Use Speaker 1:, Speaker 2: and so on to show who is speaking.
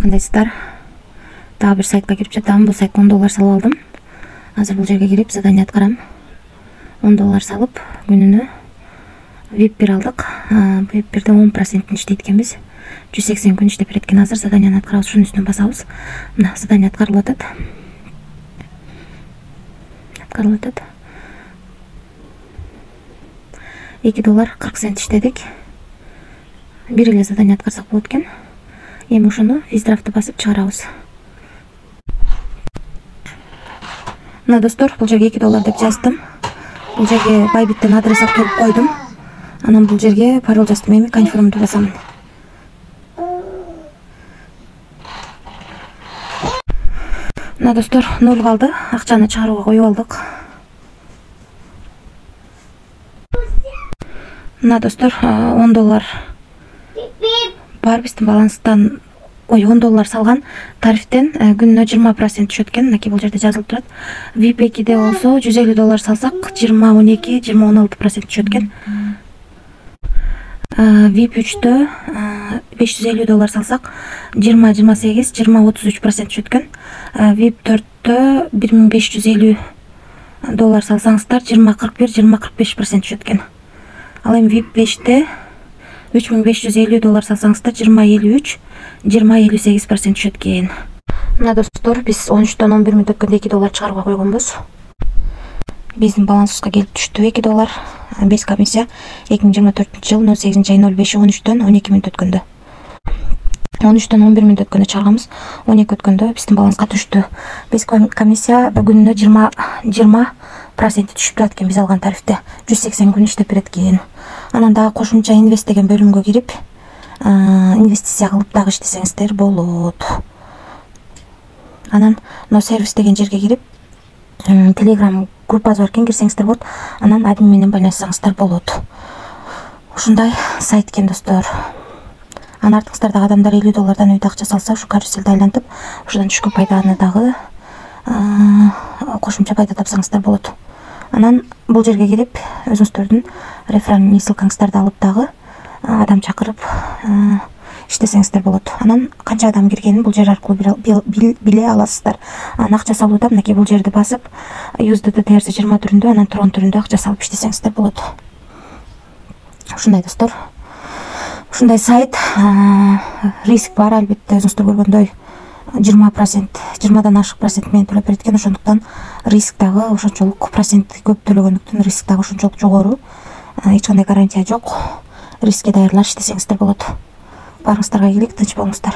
Speaker 1: Кандайсыздар? Дагы бир сайтка кирип жатам. Бул сайтка $10 салып алдым. Азыр бул жерге кирип задание аткарам. $10 салып күнүнө VIP 1 алдык. VIP 1де 10% иштейт экенбиз. 180 күн иштеп берет экен. Азыр заданияны аткарабыз. Шунун үстүнө басабыз. Мына задание аткарылып атат. $2 40 цент иштедик. Бир эле задание аткарсак болот экен. Эми ошону издравды басып чыгарабыз. Мына достор, бул жерге $2 деп жаздым. Бул жерге Bybit'ten адрес алып келип койдум. Анан бул жерге пароль жаздым. Эми конфирмду басам. Мына достор, 0 калды. Акчаны чыгарууга коюп алдык. Мына достор, $10 бар биздин баланстан. $10 салган тарифтен күнүнө 20% түшөт экен. Мынакей бул жерде жазылып турат. VIP 2де болсо $150 салсак 20-12-16% түшөт экен. VIP 3дө $550 салсак 20-28-20-33% түшөт экен. VIP 4дө $1550 салсаңыздар 20-41-20-45% түшөт экен. Ал эми VIP 5де $3550 салсаңыздар 20-53-20-58% түшөт экен. Мына достор, биз 13-төн 11 мүнөт өткөндө $2 чыгарууга койгонбуз. Биздин балансыбызга келип түштү $2. Без комиссия 2024-жыл 08/05-13-төн 12 мүнөт өткөндө. 13-төн 11 мүнөт өткөндө чыгарганбыз. 12 өткөндө биздин баланска түштү. Без комиссия күнүнө 20% түшүп турат экен биз алган тарифте. 180 күн иштеп берет экен. Анан дагы кошумча инвест деген бөлүмгө кирип, инвестиция кылып дагы иштесеңиздер болот. Анан но сервис деген жерге кирип, Telegram группасы бар экен, кирсеңиздер болот. Анан админ менен байланышсаңыздар болот. Ушундай сайт экен достор. Анан артыңыздардагы адамдар $50 үйдө акча салса, ушу каруселди айлантып, ушудан түшкөн пайданы дагы кошумча пайда тапсаңыздар болот. Анан бул жерге кирип, өзүңүздөрдүн реферальный ссылкаңыздарды алып дагы адам чакырып иштесеңиздер болот. Анан канча адам киргенин бул жер аркылуу биле аласыздар. Анан акча салууда мынакей бул жерди басып, USDT TRC20 түрүндө, анан Tron түрүндө акча салып иштесеңиздер болот. Ушундай достор. Ушундай сайт, риск бар албетте, өзүңүздөр көргөндөй 20%, ашык процент менен төлөп берет экен. Ошондуктан риск дагы ошончолук, процент көп төлөгөндүктөн риск дагы ошончолук жогору. Эч кандай гарантия жок. Рискке даярдалып иштесеңиздер болот. Барыңыздарга ийгилик, тынч болуңуздар.